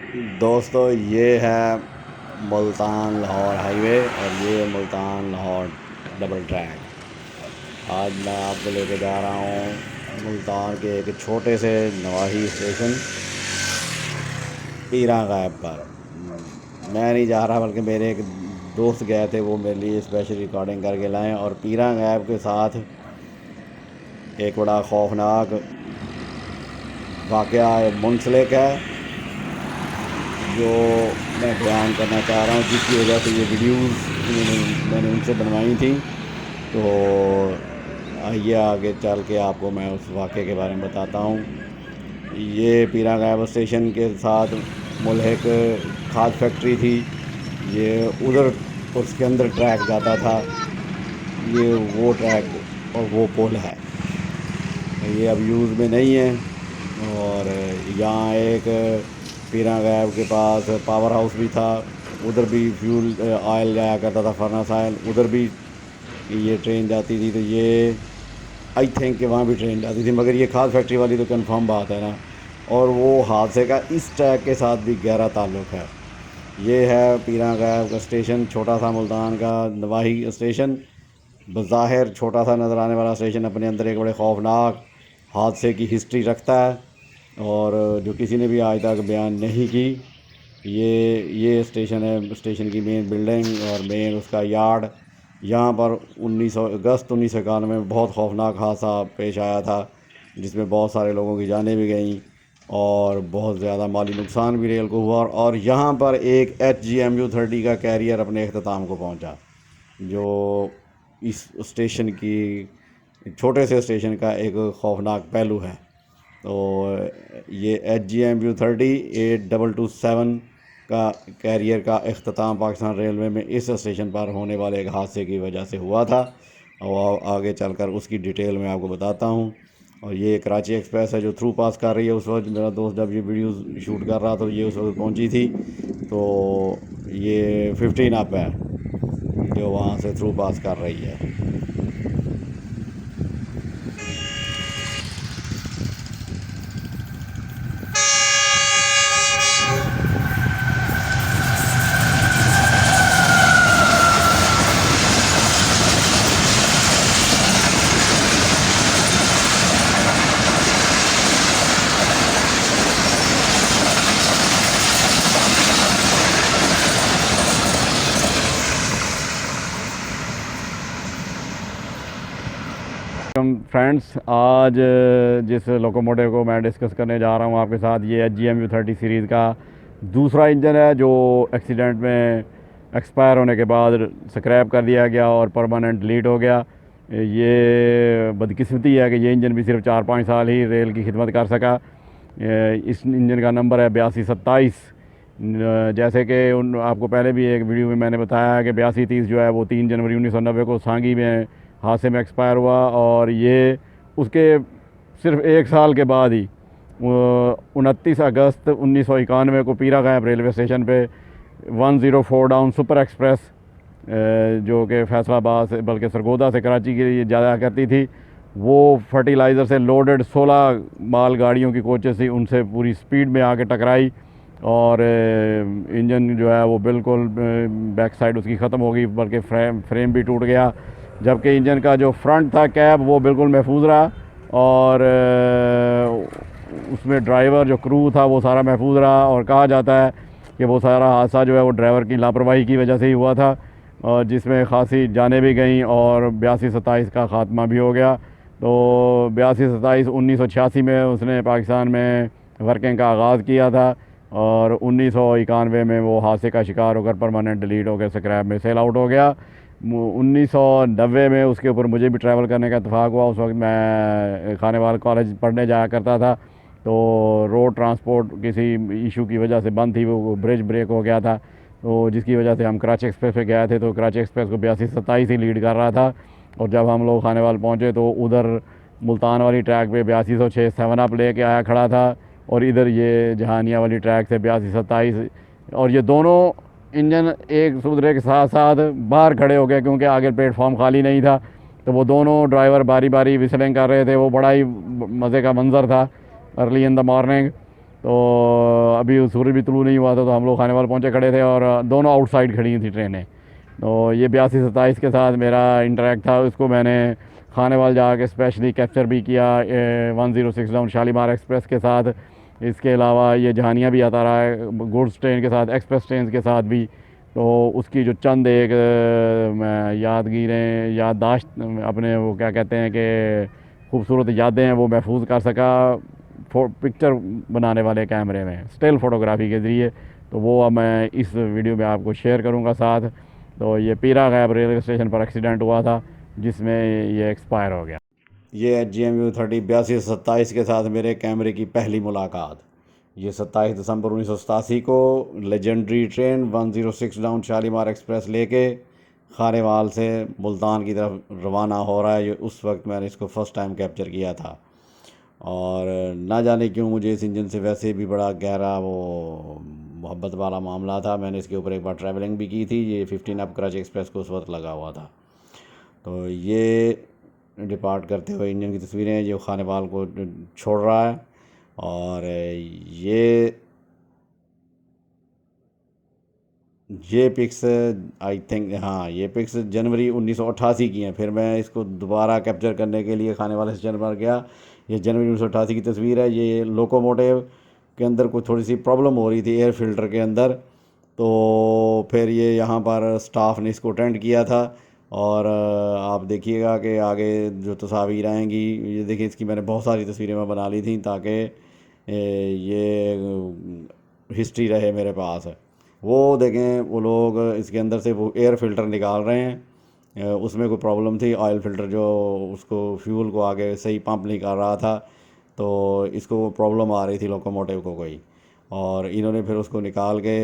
दोस्तों, ये है मुल्तान लाहौर हाईवे और ये मुल्तान लाहौर डबल ट्रैक। आज मैं आपको लेके जा रहा हूँ मुल्तान के एक छोटे से नवाही स्टेशन पीरा गायब पर। मैं नहीं जा रहा बल्कि मेरे एक दोस्त गए थे, वो मेरे लिए स्पेशल रिकॉर्डिंग करके लाए। और पीरा गायब के साथ एक बड़ा खौफनाक वाक़या मुंसलिक है जो मैं बयान करना चाह रहा हूँ, जिसकी वजह से ये वीडियोस मैंने उनसे बनवाई थी। तो आइए आगे चल के आपको मैं उस वाक़े के बारे में बताता हूँ। ये पीरा गायब स्टेशन के साथ मुल्हिक खाद फैक्ट्री थी। ये उधर उसके अंदर ट्रैक जाता था। ये वो ट्रैक और वो पुल है, ये अब यूज़ में नहीं है। और यहाँ एक पीरा गायब के पास पावर हाउस भी था, उधर भी फ्यूल ऑयल जाया करता था, फर्नेस ऑयल, उधर भी ये ट्रेन जाती थी। तो ये आई थिंक कि वहाँ भी ट्रेन जाती थी, मगर ये खाद फैक्ट्री वाली तो कंफर्म बात है ना। और वो हादसे का इस ट्रैक के साथ भी गहरा ताल्लुक़ है। ये है पीरा गायब का स्टेशन, छोटा सा मुल्तान का नवाही स्टेशन। बज़ाहिर छोटा सा नज़र आने वाला स्टेशन अपने अंदर एक बड़े ख़ौफनाक हादसे की हिस्ट्री रखता है, और जो किसी ने भी आज तक बयान नहीं की। ये स्टेशन है, स्टेशन की मेन बिल्डिंग और मेन उसका यार्ड। यहाँ पर 19 अगस्त 1991 में बहुत ख़ौफनाक हादसा पेश आया था, जिसमें बहुत सारे लोगों की जानें भी गईं और बहुत ज़्यादा माली नुकसान भी रेल को हुआ। और यहाँ पर एक HGMU-30 का कैरियर अपने अख्ताम को पहुँचा, जो इस स्टेशन की छोटे से स्टेशन का एक ख़ौफनाक पहलू है। तो ये HGMU-30 8227 का कैरियर का अख्ताम पाकिस्तान रेलवे में इस स्टेशन पर होने वाले एक हादसे की वजह से हुआ था, और आगे चलकर उसकी डिटेल मैं आपको बताता हूँ। और ये कराची एक्सप्रेस है जो थ्रू पास कर रही है। उस वक्त मेरा दोस्त जब ये वीडियो शूट कर रहा था तो ये उस वक्त पहुँची थी। तो ये 15 अप है जो वहाँ से थ्रू पास कर रही है। फ्रेंड्स, आज जिस लोकोमोटिव को मैं डिस्कस करने जा रहा हूँ आपके साथ, ये HGMU-30 सीरीज़ का दूसरा इंजन है, जो एक्सीडेंट में एक्सपायर होने के बाद स्क्रैप कर दिया गया और परमानेंट डिलीट हो गया। ये बदकिस्मती है कि ये इंजन भी सिर्फ 4-5 साल ही रेल की खिदमत कर सका। इस इंजन का नंबर है 8227। जैसे कि आपको पहले भी एक वीडियो में मैंने बताया है कि 8230 जो है वो 3 जनवरी 1990 को सांगी में हादसे में एक्सपायर हुआ, और ये उसके सिर्फ 1 साल के बाद ही 29 अगस्त 1991 को पीरा गायब रेलवे स्टेशन पे 104 डाउन सुपर एक्सप्रेस, जो कि फैसलाबाद से बल्कि सरगोदा से कराची के लिए जाया करती थी, वो फर्टिलाइज़र से लोडेड 16 माल गाड़ियों की कोचेस थी, उनसे पूरी स्पीड में आके टकराई और इंजन जो है वो बिल्कुल बैक साइड उसकी ख़त्म हो गई, बल्कि फ्रेम भी टूट गया। जबकि इंजन का जो फ्रंट था कैब वो बिल्कुल महफूज रहा, और उसमें ड्राइवर जो क्रू था वो सारा महफूज रहा। और कहा जाता है कि वो सारा हादसा जो है वो ड्राइवर की लापरवाही की वजह से ही हुआ था, और जिसमें खासी जानें भी गईं और 8227 का ख़ात्मा भी हो गया। तो 8227 1986 में उसने पाकिस्तान में वर्किंग का आगाज़ किया था, और 1991 में वो हादसे का शिकार होकर परमानेंट डिलीट होकर स्क्रैप में सेल आउट हो गया। 1990 में उसके ऊपर मुझे भी ट्रैवल करने का इत्तेफाक हुआ। उस वक्त मैं खानेवाल कॉलेज पढ़ने जाया करता था, तो रोड ट्रांसपोर्ट किसी इशू की वजह से बंद थी, वो ब्रिज ब्रेक हो गया था, तो जिसकी वजह से हम कराची एक्सप्रेस पे गए थे। तो कराची एक्सप्रेस को 8227 ही लीड कर रहा था, और जब हम लोग खानेवाल पहुँचे तो उधर मुल्तान वाली ट्रैक पे 8206 7 अप ले कर आया खड़ा था, और इधर ये जहानिया वाली ट्रैक से 8227, और ये दोनों इंजन एक दूसरे के साथ साथ बाहर खड़े हो गए क्योंकि आगे प्लेटफॉर्म खाली नहीं था। तो वो दोनों ड्राइवर बारी बारी विसलिंग कर रहे थे। वो बड़ा ही मज़े का मंज़र था अर्ली इन द मॉर्निंग। तो अभी सूरज भी तुलू नहीं हुआ था, तो हम लोग खानेवाल पहुंचे खड़े थे और दोनों आउटसाइड खड़ी थी ट्रेनें। तो ये 82-27 के साथ मेरा इंटरेक्ट था, उसको मैंने खानेवाल जाके स्पेशली कैप्चर भी किया 106 डाउन शालीमार एक्सप्रेस के साथ। इसके अलावा ये जहानिया भी आता रहा है गुड्स ट्रेन के साथ, एक्सप्रेस ट्रेन के साथ भी। तो उसकी जो चंद एक यादगीरें याददाश्त अपने वो क्या कहते हैं कि खूबसूरत यादें हैं वो महफूज कर सका पिक्चर बनाने वाले कैमरे में, स्टिल फ़ोटोग्राफी के ज़रिए। तो वो अब मैं इस वीडियो में आपको शेयर करूँगा साथ। तो ये पीरा गैब रेलवे स्टेशन पर एक्सीडेंट हुआ था जिसमें ये एक्सपायर हो गया। ये GMU 30 82-27 के साथ मेरे कैमरे की पहली मुलाकात। ये 27 दिसंबर 1987 को legendary train 106 down Shalimar express लेके खानेवाल से मुल्तान की तरफ रवाना हो रहा है। ये उस वक्त मैंने इसको फ़र्स्ट टाइम कैप्चर किया था और ना जाने क्यों मुझे इस इंजन से वैसे भी बड़ा गहरा वो मोहब्बत वाला मामला था। मैंने इसके ऊपर एक बार ट्रैवलिंग भी की थी। ये 15 अप कराची एक्सप्रेस को उस वक्त लगा हुआ था। तो ये डिपार्ट करते हुए इंजन की तस्वीरें हैं जो खानेवाल को छोड़ रहा है। और ये पिक्स आई थिंक, हाँ ये पिक्स जनवरी 1988 की हैं। फिर मैं इसको दोबारा कैप्चर करने के लिए खानेवाल स्टेशन पर गया। ये जनवरी 1988 की तस्वीर है। ये लोकोमोटिव के अंदर कुछ थोड़ी सी प्रॉब्लम हो रही थी एयर फिल्टर के अंदर। तो फिर ये यहाँ पर स्टाफ ने इसको अटेंड किया था। और आप देखिएगा कि आगे जो तस्वीर आएंगी, ये देखिए इसकी मैंने बहुत सारी तस्वीरें मैं बना ली थी ताकि ये हिस्ट्री रहे मेरे पास। वो देखें वो लोग इसके अंदर से वो एयर फिल्टर निकाल रहे हैं। उसमें कोई प्रॉब्लम थी, ऑयल फिल्टर जो उसको फ्यूल को आगे सही पंप नहीं कर रहा था। तो इसको प्रॉब्लम आ रही थी लोकोमोटिव को कोई, और इन्होंने फिर उसको निकाल के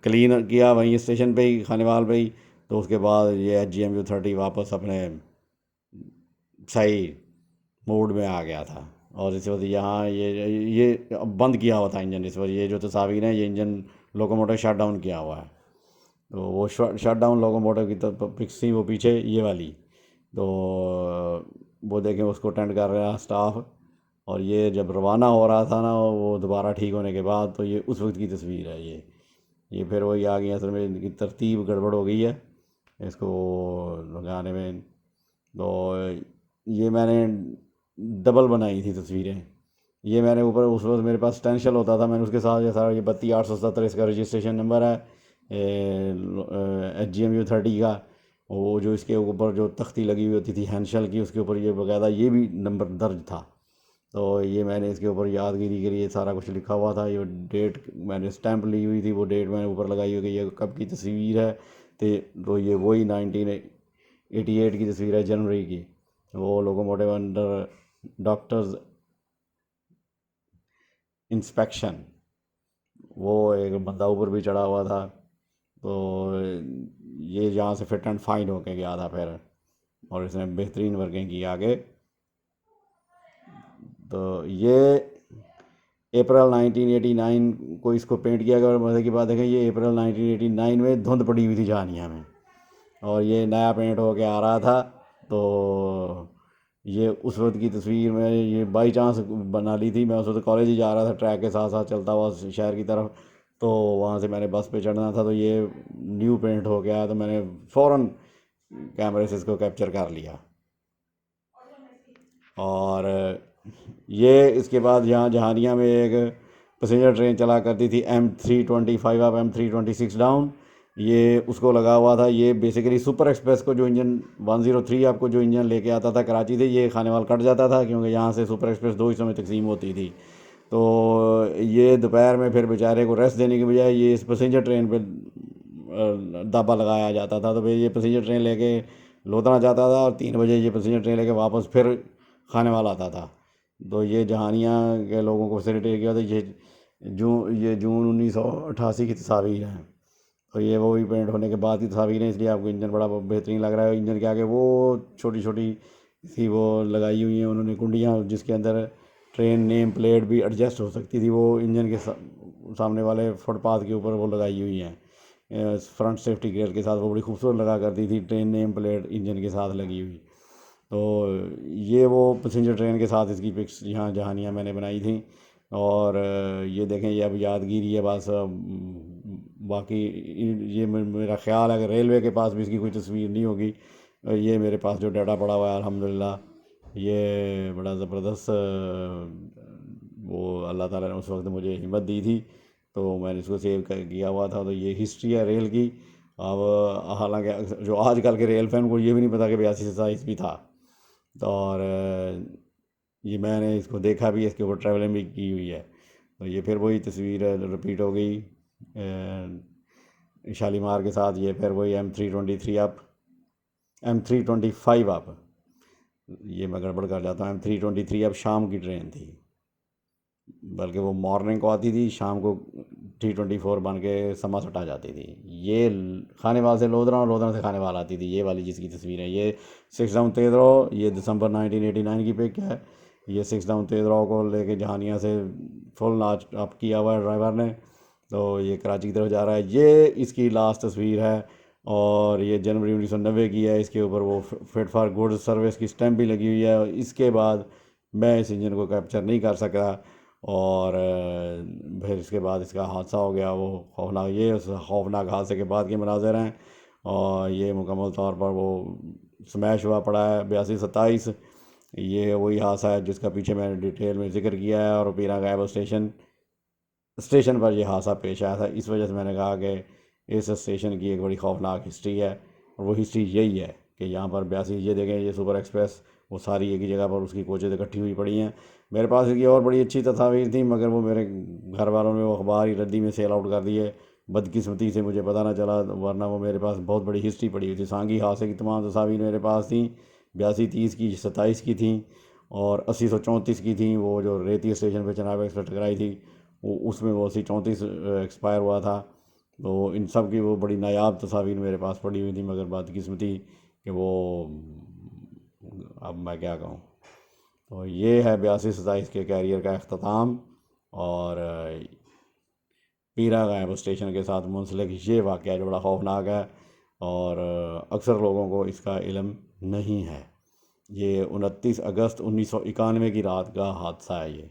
क्लीन किया वहीं स्टेशन पे ही, खानेवाल पे ही। तो उसके बाद ये GMU 30 वापस अपने सही मूड में आ गया था। और इस वक्त यहाँ ये बंद किया हुआ था इंजन। इस वक्त ये जो तस्वीर हैं ये इंजन लोकोमोटिव शट डाउन किया हुआ है। तो वो शट डाउन लोकोमोटिव की तो पिक्स थी वो पीछे ये वाली। तो वो देखें उसको अटेंड कर रहा स्टाफ। और ये जब रवाना हो रहा था ना वो दोबारा ठीक होने के बाद, तो ये उस वक्त की तस्वीर है। ये फिर वही आ गई, असल में इनकी तरतीब गड़बड़ हो गई है इसको लगाने में। तो ये मैंने डबल बनाई थी तस्वीरें। ये मैंने ऊपर उस वक्त मेरे पास टेंशन होता था, मैंने उसके साथ ये सारा ये 32-870 इसका रजिस्ट्रेशन नंबर है GMU 30 का। वो जो इसके ऊपर जो तख्ती लगी हुई होती थी हैंडशेल की, उसके ऊपर ये बकायदा ये भी नंबर दर्ज था। तो ये मैंने इसके ऊपर यादगिरी के लिए सारा कुछ लिखा हुआ था। ये डेट मैंने स्टैंप ली हुई थी, वो डेट मैंने ऊपर लगाई हुई कि ये कब की तस्वीर है। तो ये वही 1988 की तस्वीर है, जनवरी की। वो लोकोमोटिव अंडर डॉक्टर्स इंस्पेक्शन, वो एक बंदा ऊपर भी चढ़ा हुआ था। तो ये यहाँ से फिट एंड फाइन होके गया था फिर, और इसने बेहतरीन वर्किंग की आगे। तो ये अप्रैल 1989 को इसको पेंट किया गया। और मज़े की बात देखें, ये अप्रैल 1989 में धुंध पड़ी हुई थी जहानिया में, और ये नया पेंट होके आ रहा था। तो ये उस वक्त की तस्वीर में ये बाई चांस बना ली थी। मैं उस वक्त कॉलेज ही जा रहा था, ट्रैक के साथ साथ चलता हुआ शहर की तरफ। तो वहाँ से मैंने बस पे चढ़ना था, तो ये न्यू पेंट हो गया, तो मैंने फ़ौरन कैमरे से इसको कैप्चर कर लिया। और ये इसके बाद यहाँ जहानिया में एक पैसेंजर ट्रेन चला करती थी M325 अप M326 डाउन, ये उसको लगा हुआ था। ये बेसिकली सुपर एक्सप्रेस को जो इंजन 103 आपको जो इंजन लेके आता था कराची से, ये खानेवाल कट जाता था क्योंकि यहाँ से सुपर एक्सप्रेस दो हिस्सों में तकसीम होती थी। तो ये दोपहर में फिर बेचारे को रेस्ट देने के बजाय ये इस पैसेंजर ट्रेन पे दाबा लगाया जाता था। तो फिर ये पैसेंजर ट्रेन लेके लोधरा जाता था और 3 बजे ये पैसेंजर ट्रेन लेके वापस फिर खानेवाल आता था। तो ये जहानिया के लोगों को फैसिलिटेट किया था। ये जून 1988 की तस्वीर है। तो ये वो भी पेंट होने के बाद की तस्वीर है, इसलिए आपको इंजन बड़ा बेहतरीन लग रहा है। इंजन के आगे वो छोटी छोटी सी वो लगाई हुई हैं उन्होंने कुंडियाँ, जिसके अंदर ट्रेन नेम प्लेट भी एडजस्ट हो सकती थी। वो इंजन के सामने वाले फुटपाथ के ऊपर वो लगाई हुई हैं फ्रंट सेफ्टी ग्रिल के साथ। वो बड़ी खूबसूरत लगा करती थी, ट्रेन नेम प्लेट इंजन के साथ लगी हुई। तो ये वो पैसेंजर ट्रेन के साथ इसकी पिक्स यहाँ जहानिया मैंने बनाई थी। और ये देखें, ये अब यादगिरी है बस। बाकी ये मेरा ख्याल है कि रेलवे के पास भी इसकी कोई तस्वीर नहीं होगी। ये मेरे पास जो डाटा पड़ा हुआ है अल्हम्दुलिल्लाह, ये बड़ा ज़बरदस्त वो अल्लाह ताला ने उस वक्त मुझे हिम्मत दी थी, तो मैंने इसको सेव किया हुआ था। तो ये हिस्ट्री है रेल की। अब हालांकि जो आजकल के रेल फैन को ये भी नहीं पता कि 82 भी था। तो और ये मैंने इसको देखा भी, इसके ऊपर ट्रैवलिंग भी की हुई है। तो ये फिर वही तस्वीर रिपीट हो गई शालीमार के साथ। ये फिर वही M323 अप, M325 अप, ये मैं गड़बड़ कर जाता हूँ। M323 अब शाम की ट्रेन थी, बल्कि वो मॉर्निंग को आती थी, शाम को T24 बन के समस्त आ जाती थी। ये खानेवाल से लोधरा और लोधरा से खानेवाल आती थी, ये वाली जिसकी तस्वीर है। ये 6 डाउन तेजरो, ये दिसंबर 1989 की पिक है। ये 6 डाउन तेजरो को लेके जहानिया से फुल नाच अप किया हुआ है ड्राइवर ने। तो ये कराची की तरफ जा रहा है। ये इसकी लास्ट तस्वीर है और ये जनवरी 1990 की है। इसके ऊपर वो फिट फॉर गुड सर्विस की स्टैंप भी लगी हुई है। इसके बाद मैं इस इंजन को कैप्चर नहीं कर सका और फिर इसके बाद इसका हादसा हो गया। वो खौफनाक, ये उस खौफनाक हादसे के बाद के मनाज़र हैं। और ये मुकम्मल तौर पर वो स्मैश हुआ पड़ा है 8227। ये वही हादसा है जिसका पीछे मैंने डिटेल में ज़िक्र किया है। और पीरा गायब स्टेशन पर यह हादसा पेश आया था। इस वजह से मैंने कहा कि इस स्टेशन की एक बड़ी खौफनाक हिस्ट्री है। और वो हिस्ट्री यही है कि यहाँ पर 82, ये देखें, ये सुपर एक्सप्रेस वो सारी एक ही जगह पर उसकी कोचें इकट्ठी हुई पड़ी हैं। मेरे पास इसकी और बड़ी अच्छी तस्वीर थी, मगर वो मेरे घर वालों ने वो अखबार ही रद्दी में सेल आउट कर दिए। बदकिस्मती से मुझे पता ना चला, वरना वो मेरे पास बहुत बड़ी हिस्ट्री पड़ी हुई थी। सांगी हादसे की तमाम तस्वीर मेरे पास थी। 8230 की, 27 की थी और 8034 की थी। वो जो रेती स्टेशन पर चनाब एक्सप्रेस टकराई थी, वो उसमें वो 8034 एक्सपायर हुआ था। तो इन सब की वो बड़ी नायाब तस्वीर मेरे पास पड़ी हुई थी, मगर बदकिस्मती कि वो, अब मैं क्या कहूँ। तो ये है 8227 के कैरियर का अख्ताम और पीरा गायब स्टेशन के साथ मुंसलिक ये वाक़या जो बड़ा खौफनाक है और अक्सर लोगों को इसका इल्म नहीं है। ये 29 अगस्त 1991 की रात का हादसा है ये।